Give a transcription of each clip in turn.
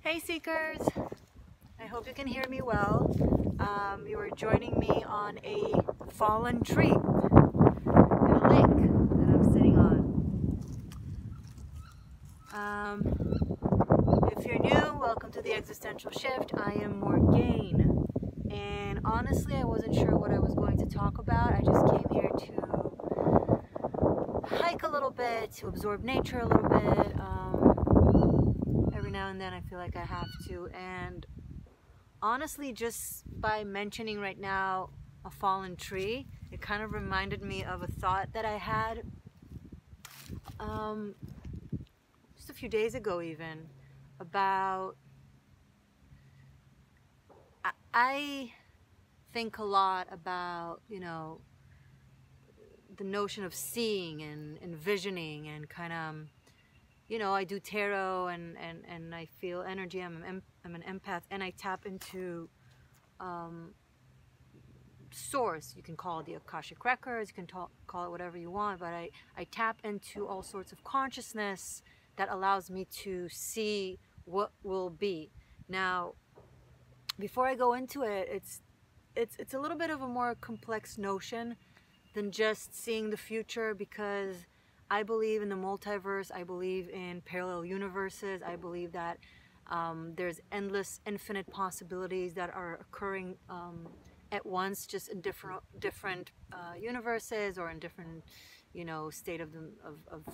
Hey Seekers! I hope you can hear me well. You are joining me on a fallen tree in a lake that I'm sitting on. If you're new, welcome to the Existential Shift. I am Morgane, and honestly I wasn't sure what I was going to talk about. I just came here to hike a little bit, to absorb nature a little bit. Every now and then I feel like I have to, and honestly, just by mentioning right now a fallen tree, it kind of reminded me of a thought that I had just a few days ago even, about I think a lot about, the notion of seeing and envisioning and kind of, I do tarot and I feel energy. I'm an empath, and I tap into source. You can call it the Akashic Records, you can call it whatever you want, but I tap into all sorts of consciousness that allows me to see what will be. Now, before I go into it, it's a little bit of a more complex notion than just seeing the future, because I believe in the multiverse. I believe in parallel universes. I believe that there's endless, infinite possibilities that are occurring at once, just in different universes, or in different, state of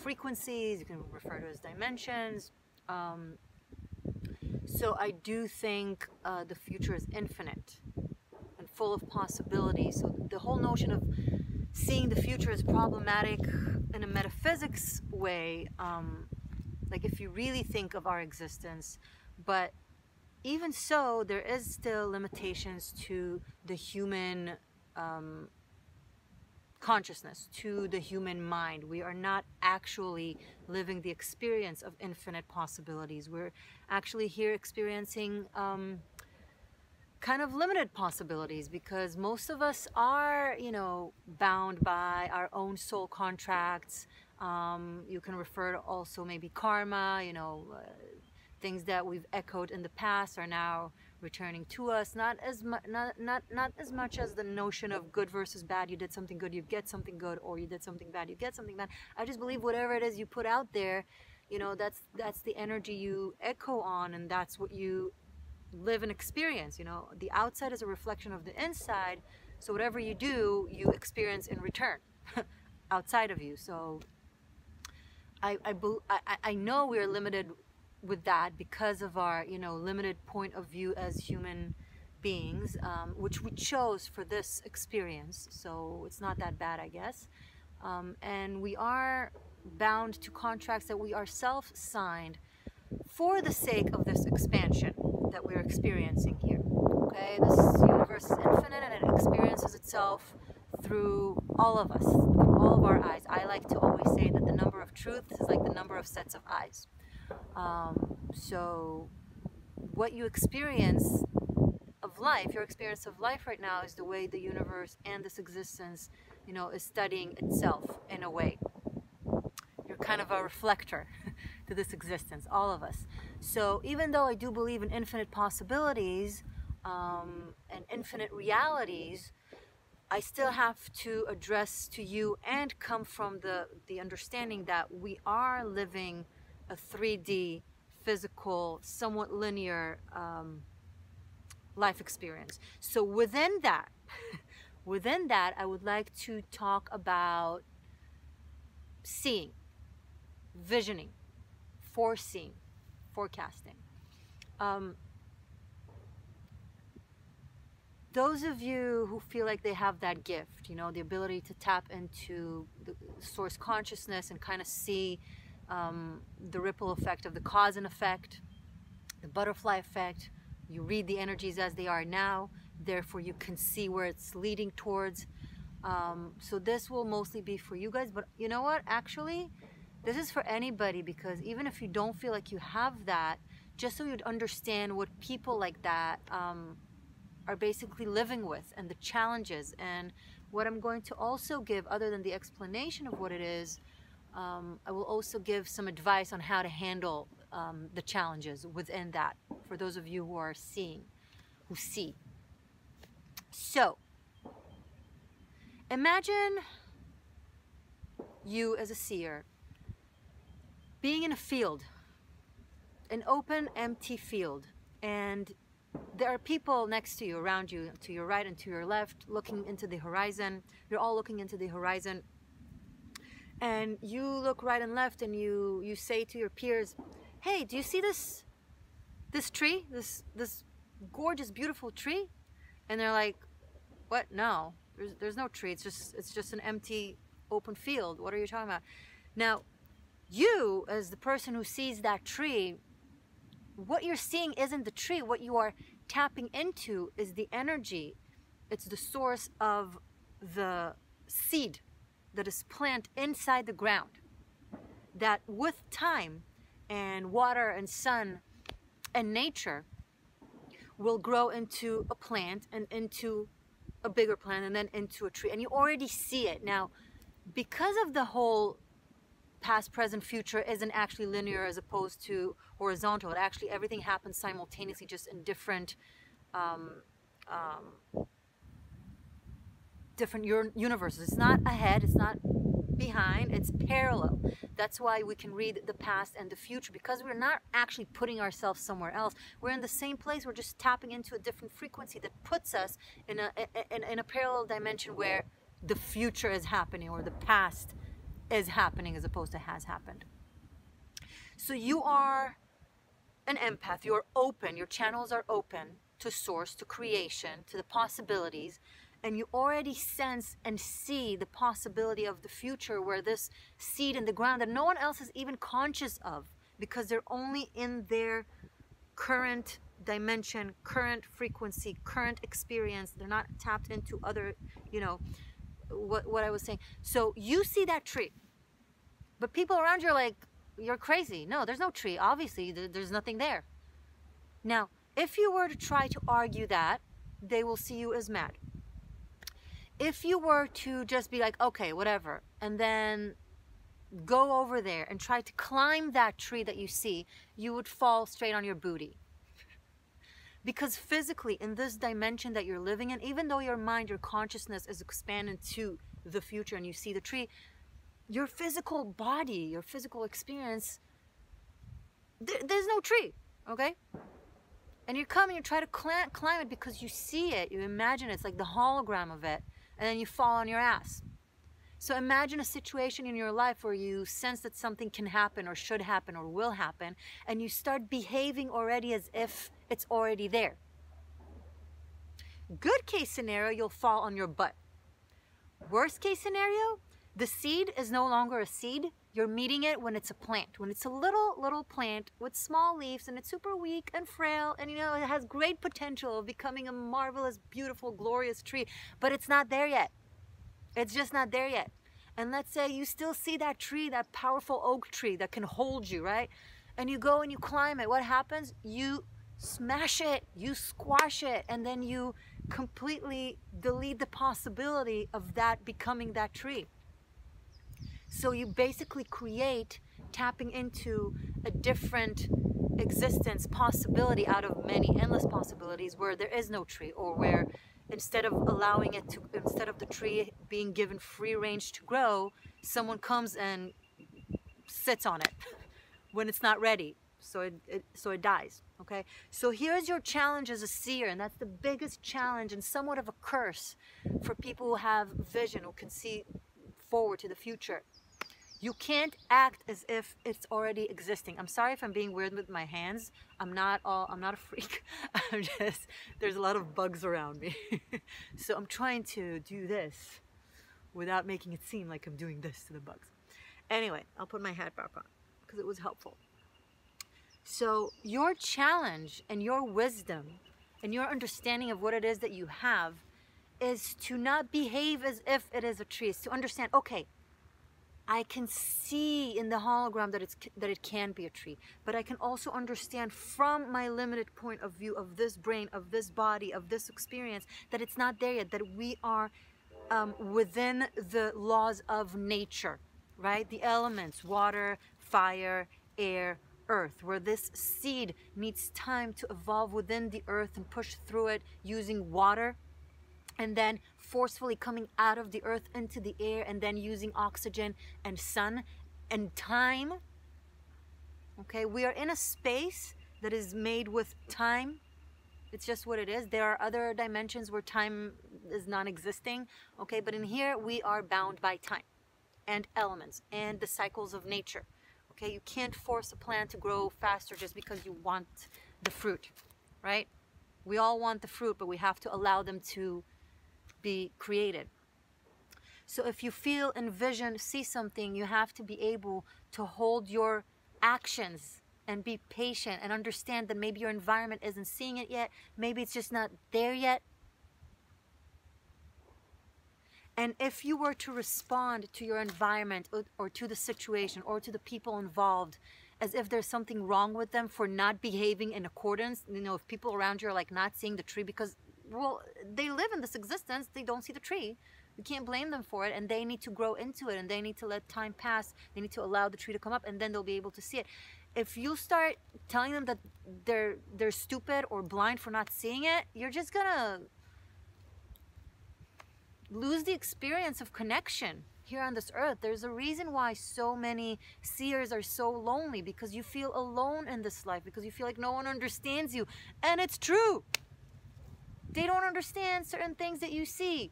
frequencies. You can refer to as dimensions. So I do think the future is infinite and full of possibilities. So the whole notion of seeing the future is problematic in a metaphysics way, like if you really think of our existence. But even so, there is still limitations to the human consciousness, to the human mind. We are not actually living the experience of infinite possibilities. We're actually here experiencing kind of limited possibilities, because most of us are, bound by our own soul contracts. You can refer to also maybe karma, things that we've echoed in the past are now returning to us. Not as much as the notion of good versus bad. You did something good, you get something good, or you did something bad, you get something bad. I just believe whatever it is you put out there, that's the energy you echo on, and that's what you live and experience. The outside is a reflection of the inside, so whatever you do, you experience in return outside of you. So I know we're limited with that because of our limited point of view as human beings, which we chose for this experience. So it's not that bad, I guess. And we are bound to contracts that we ourselves signed for the sake of this expansion that we're experiencing here. Okay, this universe is infinite, and it experiences itself through all of us, through all of our eyes. I like to always say that the number of truths is like the number of sets of eyes. So what you experience of life, your experience of life right now, is the way the universe and this existence, is studying itself in a way. You're kind of a reflector to this existence, all of us. So even though I do believe in infinite possibilities and infinite realities, I still have to address to you and come from the understanding that we are living a 3D, physical, somewhat linear life experience. So within that, I would like to talk about seeing, visioning, foreseeing, forecasting. Those of you who feel like they have that gift, the ability to tap into the source consciousness and kind of see the ripple effect of the cause and effect, the butterfly effect. You read the energies as they are now, therefore you can see where it's leading towards. So this will mostly be for you guys, but you know what, actually this is for anybody, because even if you don't feel like you have that, just so you'd understand what people like that are basically living with, and the challenges. And what I'm going to also give, other than the explanation of what it is, I will also give some advice on how to handle the challenges within that for those of you who are seeing, who see. So, imagine you as a seer being in a field, an open, empty field, and there are people next to you, around you, to your right and to your left, looking into the horizon. You're all looking into the horizon, and you look right and left, and you say to your peers, "Hey, do you see this tree? This gorgeous, beautiful tree?" And they're like, "What? No, there's no tree. It's just an empty, open field. What are you talking about?" Now, you, as the person who sees that tree, what you're seeing isn't the tree. What you are tapping into is the energy. It's the source of the seed that is planted inside the ground, that with time and water and sun and nature will grow into a plant and into a bigger plant and then into a tree. And you already see it. Now, because of the whole past, present, future isn't actually linear as opposed to horizontal. It actually, everything happens simultaneously, just in different different universes. It's not ahead, it's not behind, it's parallel. That's why we can read the past and the future, because we're not actually putting ourselves somewhere else. We're in the same place, we're just tapping into a different frequency that puts us in a parallel dimension where the future is happening or the past is happening as opposed to has happened. So you are an empath, you're open, your channels are open to source, to creation, to the possibilities, and you already sense and see the possibility of the future where this seed in the ground that no one else is even conscious of, because they're only in their current dimension, current frequency, current experience. They're not tapped into other, what I was saying. So you see that tree, but people around you are like, "You're crazy. No, there's no tree. Obviously, there's nothing there." Now, if you were to try to argue that, they will see you as mad. If you were to just be like, "Okay, whatever," and then go over there and try to climb that tree that you see, you would fall straight on your booty. Because physically, in this dimension that you're living in, even though your mind, your consciousness is expanded to the future and you see the tree, your physical body, your physical experience, there's no tree, okay? And you come and you try to climb it because you see it, you imagine it's like the hologram of it, and then you fall on your ass. So imagine a situation in your life where you sense that something can happen or should happen or will happen, and you start behaving already as if it's already there. Good case scenario, you'll fall on your butt. Worst case scenario, the seed is no longer a seed. You're meeting it when it's a plant, when it's a little plant with small leaves, and it's super weak and frail, and it has great potential of becoming a marvelous, beautiful, glorious tree, but it's not there yet. It's just not there yet. And let's say you still see that tree, that powerful oak tree that can hold you, right? And you go and you climb it. What happens? You smash it, you squash it, and then you completely delete the possibility of that becoming that tree. So you basically create tapping into a different existence possibility out of many endless possibilities where there is no tree, or where instead of allowing it to, instead of the tree being given free range to grow, someone comes and sits on it when it's not ready. So it dies, okay? So here's your challenge as a seer, and that's the biggest challenge and somewhat of a curse for people who have vision, who can see forward to the future. You can't act as if it's already existing. I'm sorry if I'm being weird with my hands. I'm not a freak. I'm just, there's a lot of bugs around me. So I'm trying to do this without making it seem like I'm doing this to the bugs. Anyway, I'll put my hat back on because it was helpful. So your challenge and your wisdom and your understanding of what it is that you have is to not behave as if it is a tree. It's to understand, okay, I can see in the hologram that it can be a tree, but I can also understand from my limited point of view of this brain, of this body, of this experience, that it's not there yet, that we are within the laws of nature, right? The elements, water, fire, air, earth, where this seed needs time to evolve within the earth and push through it using water, and then forcefully coming out of the earth into the air, and then using oxygen and sun and time. Okay, we are in a space that is made with time. It's just what it is. There are other dimensions where time is non-existing, okay, but in here we are bound by time and elements and the cycles of nature. Okay, you can't force a plant to grow faster just because you want the fruit, right? We all want the fruit, but we have to allow them to be created. So if you feel, envision, see something, you have to be able to hold your actions and be patient and understand that maybe your environment isn't seeing it yet. Maybe it's just not there yet. And if you were to respond to your environment or to the situation or to the people involved as if there's something wrong with them for not behaving in accordance, you know, if people around you are like not seeing the tree because, well, they live in this existence, they don't see the tree. You can't blame them for it, and they need to grow into it, and they need to let time pass. They need to allow the tree to come up, and then they'll be able to see it. If you start telling them that they're stupid or blind for not seeing it, you're just gonna lose the experience of connection here on this earth. There's a reason why so many seers are so lonely, because you feel alone in this life, because you feel like no one understands you. And it's true. They don't understand certain things that you see.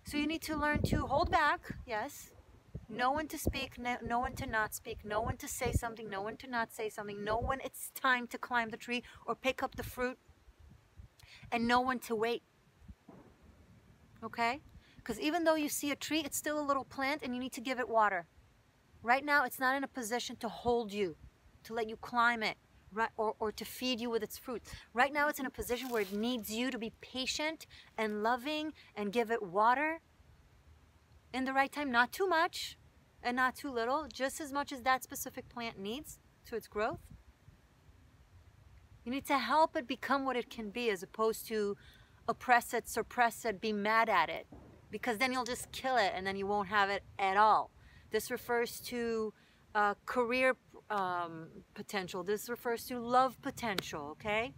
So you need to learn to hold back, yes. Know when to speak, know when to not speak, know when to say something, know when to not say something, know when it's time to climb the tree or pick up the fruit, and know when to wait. Okay? Because even though you see a tree, it's still a little plant and you need to give it water. Right now, it's not in a position to hold you, to let you climb it, right, or to feed you with its fruit. Right now, it's in a position where it needs you to be patient and loving and give it water in the right time. Not too much and not too little, just as much as that specific plant needs to its growth. You need to help it become what it can be, as opposed to oppress it, suppress it, be mad at it, because then you'll just kill it and then you won't have it at all. This refers to career potential. This refers to love potential, okay?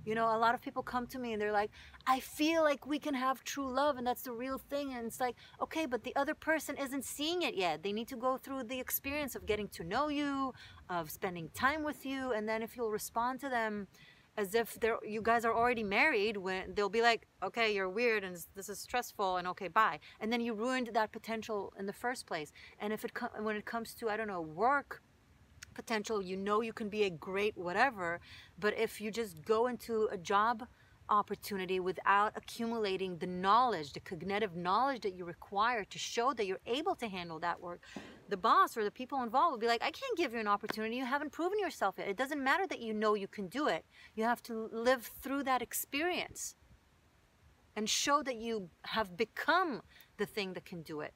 You know, a lot of people come to me and they're like, I feel like we can have true love and that's the real thing. And it's like, okay, but the other person isn't seeing it yet. They need to go through the experience of getting to know you, of spending time with you. And then if you'll respond to them as if you guys are already married, when they'll be like, okay, you're weird and this is stressful and okay, bye. And then you ruined that potential in the first place. And if when it comes to, I don't know, work potential, you know you can be a great whatever, but if you just go into a job opportunity without accumulating the knowledge, the cognitive knowledge that you require to show that you're able to handle that work, the boss or the people involved will be like, I can't give you an opportunity. You haven't proven yourself yet. It doesn't matter that you know you can do it. You have to live through that experience and show that you have become the thing that can do it.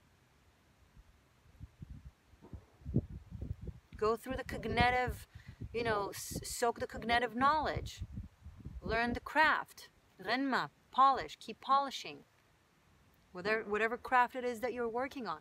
Go through the cognitive, you know, soak the cognitive knowledge. Learn the craft. Renma, polish, keep polishing. Whatever craft it is that you're working on.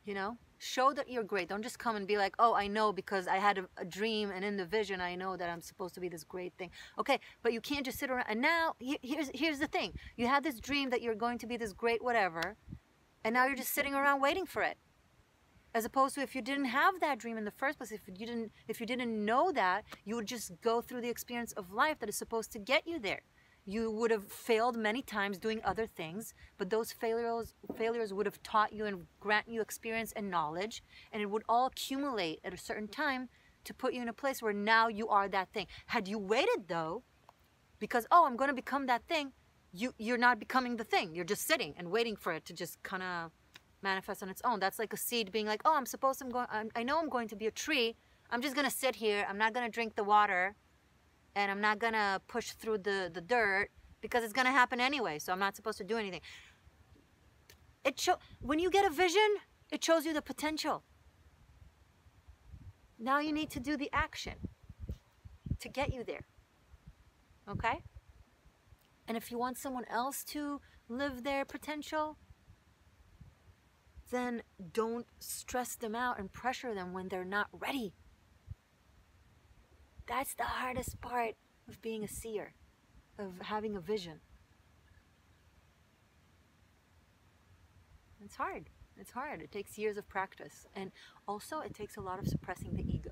You know, show that you're great. Don't just come and be like, oh, I know because I had a dream and in the vision I know that I'm supposed to be this great thing. Okay, but you can't just sit around. And now, here's the thing. You had this dream that you're going to be this great whatever, and now you're just sitting around waiting for it. As opposed to if you didn't have that dream in the first place, if you didn't know that, you would just go through the experience of life that is supposed to get you there. You would have failed many times doing other things, but those failures would have taught you and grant you experience and knowledge, and it would all accumulate at a certain time to put you in a place where now you are that thing. Had you waited though, because, oh, I'm going to become that thing, you're not becoming the thing. You're just sitting and waiting for it to just kind of manifest on its own. That's like a seed being like, oh, I know I'm going to be a tree. I'm just going to sit here. I'm not going to drink the water, and I'm not going to push through the dirt because it's going to happen anyway. So I'm not supposed to do anything. When you get a vision, it shows you the potential. Now you need to do the action to get you there. Okay? And if you want someone else to live their potential, then don't stress them out and pressure them when they're not ready. That's the hardest part of being a seer, of having a vision. It's hard. It's hard. It takes years of practice. And also it takes a lot of suppressing the ego.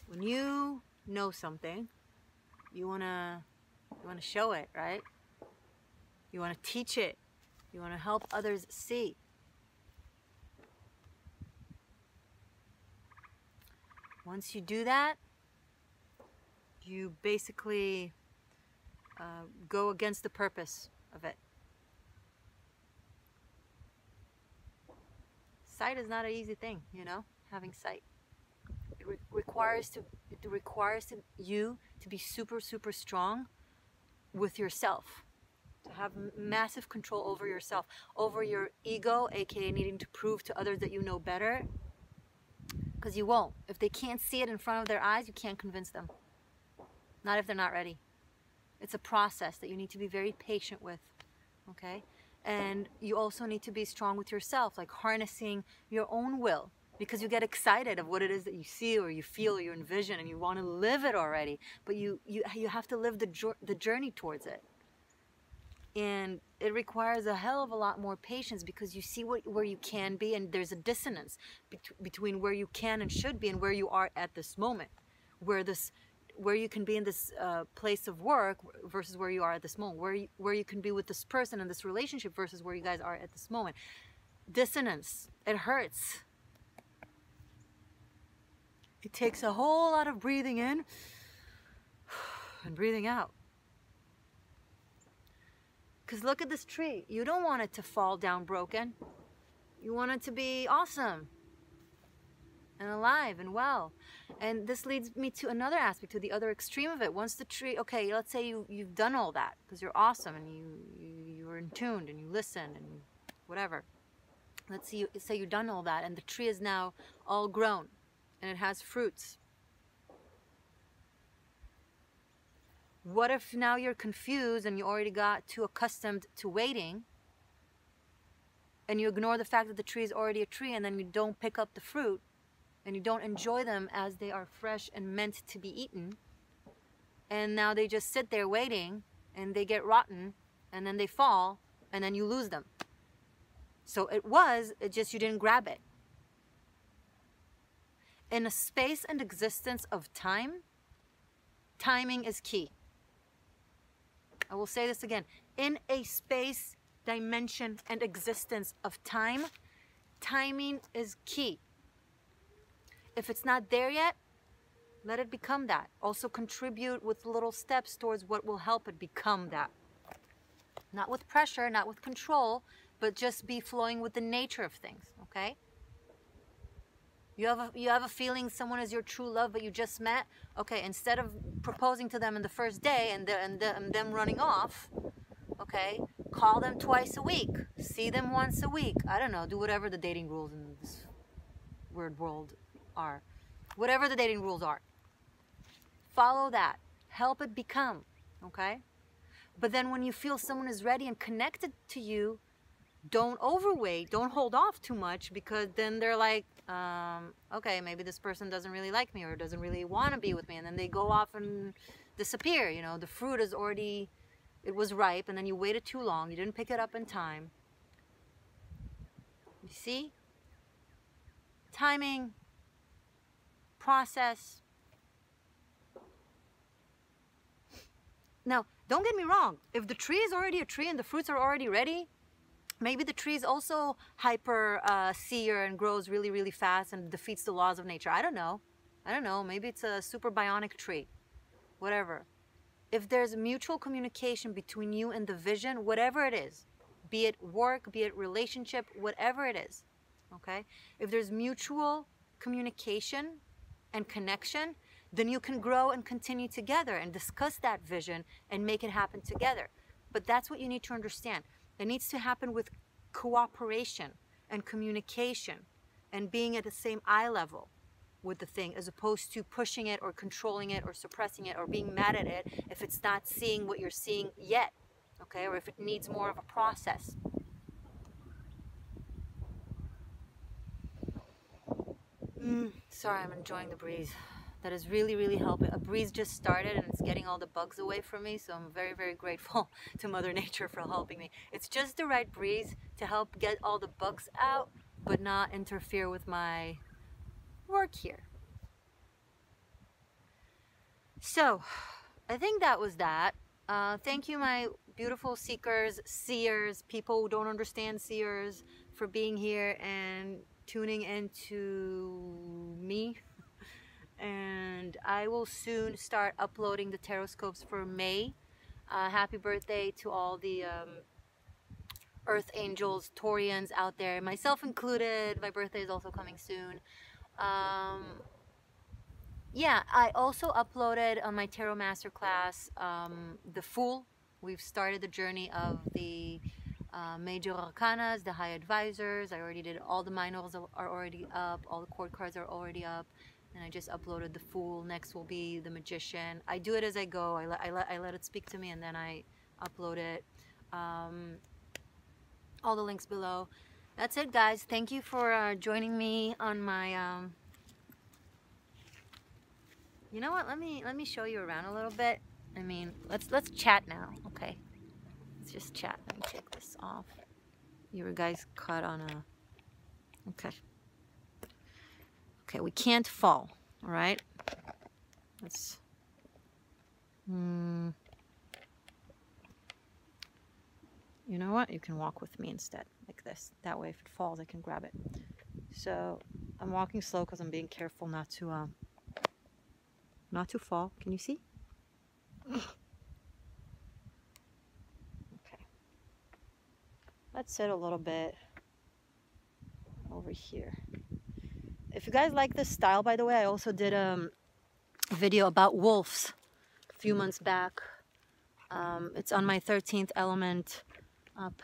When you know something, you wanna show it, right? You wanna teach it. You wanna help others see. Once you do that, you basically go against the purpose of it. Sight is not an easy thing, you know, having sight. It requires you to be super, super strong with yourself, to have massive control over yourself, over your ego, aka needing to prove to others that you know better, because you won't. If they can't see it in front of their eyes, you can't convince them. Not if they're not ready. It's a process that you need to be very patient with, okay? And you also need to be strong with yourself, like harnessing your own will, because you get excited of what it is that you see or you feel or you envision, and you want to live it already, but you have to live the journey towards it. And it requires a hell of a lot more patience, because you see where you can be, and there's a dissonance between where you can and should be and where you are at this moment, where you can be in this place of work versus where you are at this moment, where you can be with this person in this relationship versus where you guys are at this moment. Dissonance, it hurts. It takes a whole lot of breathing in and breathing out. Because look at this tree. You don't want it to fall down broken. You want it to be awesome and alive and well. And this leads me to another aspect, to the other extreme of it. Once the tree, okay, let's say you've done all that because you're awesome and you're in tune and you listen and whatever. Let's say you've done all that and the tree is now all grown and it has fruits. What if now you're confused and you already got too accustomed to waiting, and you ignore the fact that the tree is already a tree, and then you don't pick up the fruit and you don't enjoy them as they are fresh and meant to be eaten, and now they just sit there waiting and they get rotten and then they fall and then you lose them. So it just you didn't grab it. In a space and existence of time, timing is key. I will say this again. In a space, dimension, and existence of time, timing is key. If it's not there yet, let it become that. Also contribute with little steps towards what will help it become that. Not with pressure, not with control, but just be flowing with the nature of things, okay? You have a feeling someone is your true love, but you just met. Okay, instead of proposing to them in the first day and them running off, okay, call them twice a week. See them once a week. I don't know, do whatever the dating rules in this weird world are. Whatever the dating rules are. Follow that. Help it become, okay? But then when you feel someone is ready and connected to you, don't overweight, don't hold off too much, because then they're like, okay, maybe this person doesn't really like me or doesn't really want to be with me, and then they go off and disappear. You know, the fruit is already, it was ripe, and then you waited too long, you didn't pick it up in time. You see? Timing, process. Now, don't get me wrong, if the tree is already a tree and the fruits are already ready, maybe the tree is also hyper seer and grows really, really fast and defeats the laws of nature. I don't know. Maybe it's a super bionic tree. Whatever. If there's mutual communication between you and the vision, whatever it is, be it work, be it relationship, whatever it is, okay? If there's mutual communication and connection, then you can grow and continue together and discuss that vision and make it happen together. But that's what you need to understand. It needs to happen with cooperation and communication and being at the same eye level with the thing, as opposed to pushing it or controlling it or suppressing it or being mad at it if it's not seeing what you're seeing yet, okay? Or if it needs more of a process. Sorry, I'm enjoying the breeze. That is really, really helping. A breeze just started and it's getting all the bugs away from me, so I'm very, very grateful to Mother Nature for helping me. It's just the right breeze to help get all the bugs out, but not interfere with my work here. So, I think that was that. Thank you, my beautiful seekers, seers, people who don't understand seers, for being here and tuning into me. And I will soon start uploading the tarot scopes for May. Happy birthday to all the Earth Angels, Taurians out there, myself included. My birthday is also coming soon. Yeah, I also uploaded on my Tarot Masterclass the Fool. We've started the journey of the major arcanas, the high advisors. I already did all the minors are already up, all the court cards are already up, and I just uploaded the Fool. Next will be the Magician. I do it as I go. I let it speak to me, and then I upload it. All the links below. That's it, guys. Thank you for joining me on my you know what? Let me show you around a little bit. I mean, let's chat now. Okay, let's just chat. Let me take this off. You guys caught on a. Okay, we can't fall. All right. Let's. You know what? You can walk with me instead, like this. That way, if it falls, I can grab it. So I'm walking slow because I'm being careful not to fall. Can you see? Okay. Let's sit a little bit over here. If you guys like this style, by the way, I also did a video about wolves a few months back. It's on my 13th element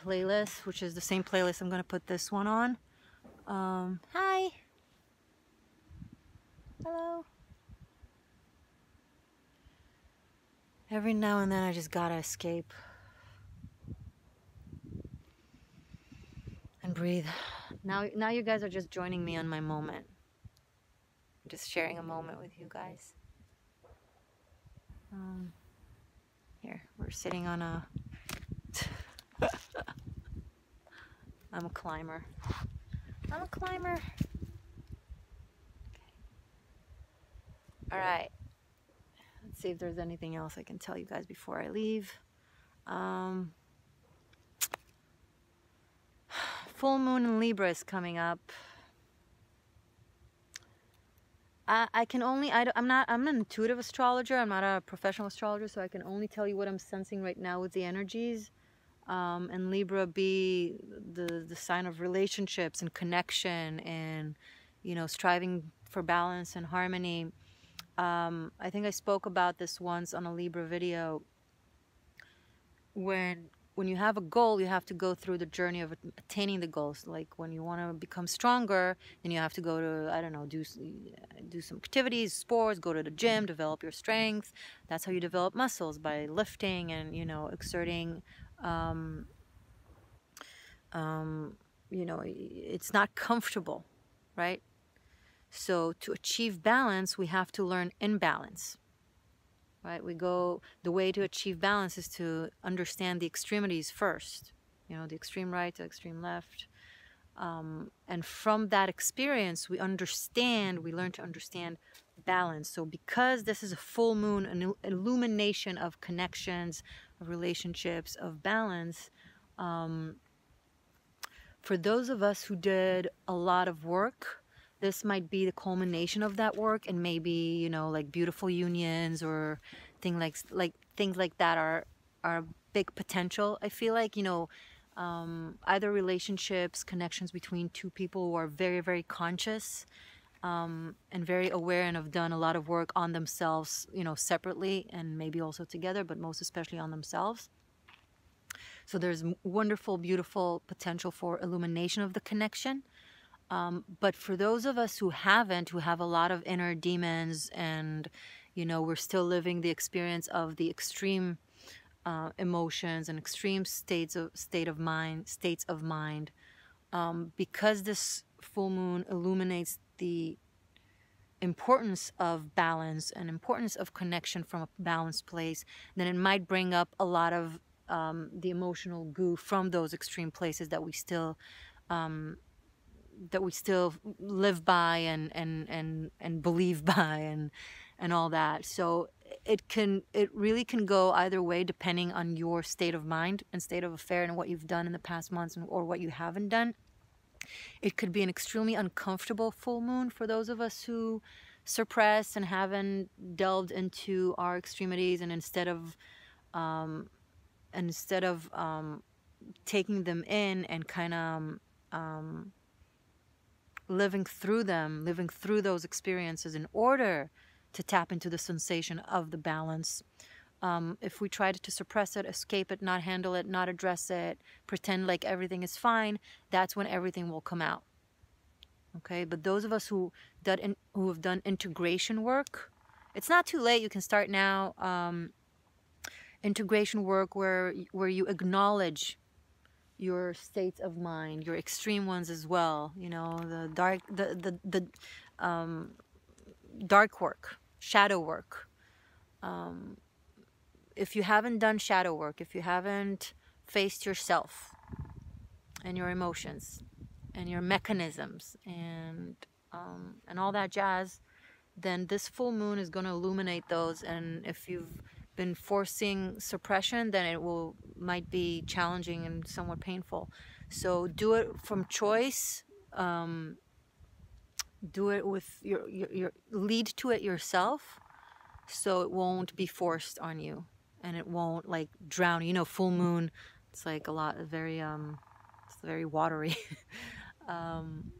playlist, which is the same playlist I'm going to put this one on. Hi. Hello. Every now and then I just gotta escape and breathe. Now you guys are just joining me on my moment. I'm just sharing a moment with you guys. Here, we're sitting on a... I'm a climber. I'm a climber. Okay. All right. Let's see if there's anything else I can tell you guys before I leave. Full moon in Libra is coming up. I'm an intuitive astrologer. I'm not a professional astrologer, so I can only tell you what I'm sensing right now with the energies. And Libra be the sign of relationships and connection and, you know, striving for balance and harmony. I think I spoke about this once on a Libra video. When you have a goal, you have to go through the journey of attaining the goals. Like when you want to become stronger, then you have to go to, I don't know, do some activities, sports, go to the gym, develop your strength. That's how you develop muscles, by lifting and, you know, exerting. You know, it's not comfortable, right? So to achieve balance, we have to learn imbalance. Right? The way to achieve balance is to understand the extremities first, you know, the extreme right to extreme left. And from that experience, we learn to understand balance. So because this is a full moon, an illumination of connections, of relationships, of balance, for those of us who did a lot of work, this might be the culmination of that work, and maybe, you know, like beautiful unions or things like that are big potential. I feel like, you know, either relationships, connections between two people who are very, very conscious and very aware and have done a lot of work on themselves, you know, separately and maybe also together, but most especially on themselves. So there's wonderful, beautiful potential for illumination of the connection. But for those of us who have a lot of inner demons, and, you know, we're still living the experience of the extreme emotions and extreme states of mind, because this full moon illuminates the importance of balance and importance of connection from a balanced place, then it might bring up a lot of the emotional goo from those extreme places that we still live by and believe by and all that. So it really can go either way depending on your state of mind and state of affair and what you've done in the past months or what you haven't done. It could be an extremely uncomfortable full moon for those of us who suppress and haven't delved into our extremities, and instead of taking them in and kind of living through them, living through those experiences in order to tap into the sensation of the balance. If we tried to suppress it, escape it, not handle it, not address it, pretend like everything is fine, that's when everything will come out. Okay, but those of us who have done integration work, it's not too late. You can start now. Integration work where you acknowledge your states of mind, your extreme ones as well. You know, the dark work, shadow work. If you haven't done shadow work, if you haven't faced yourself and your emotions and your mechanisms and all that jazz, then this full moon is going to illuminate those. And if you've been forcing suppression, then it might be challenging and somewhat painful. So do it from choice. Do it with your lead to it yourself, so it won't be forced on you and it won't like drown you. You know, full moon, it's like it's very watery.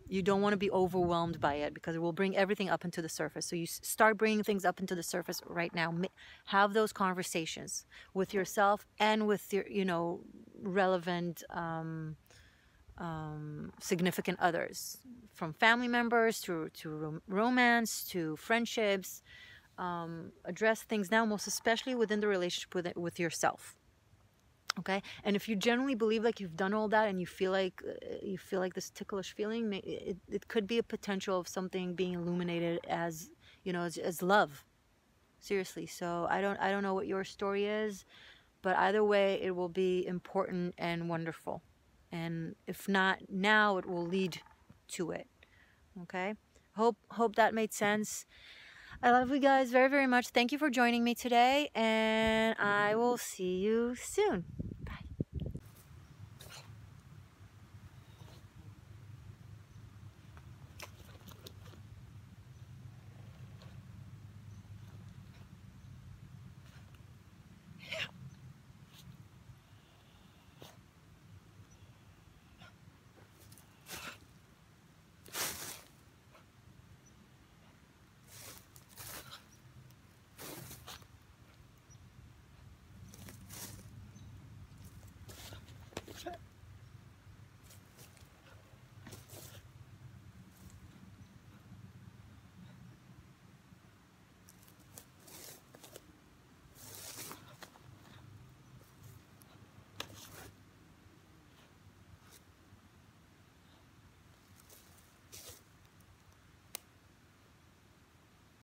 You don't want to be overwhelmed by it because it will bring everything up into the surface. So you start bringing things up into the surface right now. Have those conversations with yourself and with your, relevant, significant others, from family members to romance to friendships. Address things now, most especially within the relationship with yourself. Okay, and if you generally believe like you've done all that and you feel like this ticklish feeling, it could be a potential of something being illuminated as as love. Seriously. So I don't know what your story is, but either way it will be important and wonderful. And if not now, it will lead to it. Okay, hope that made sense. I love you guys very, very much. Thank you for joining me today, and I will see you soon.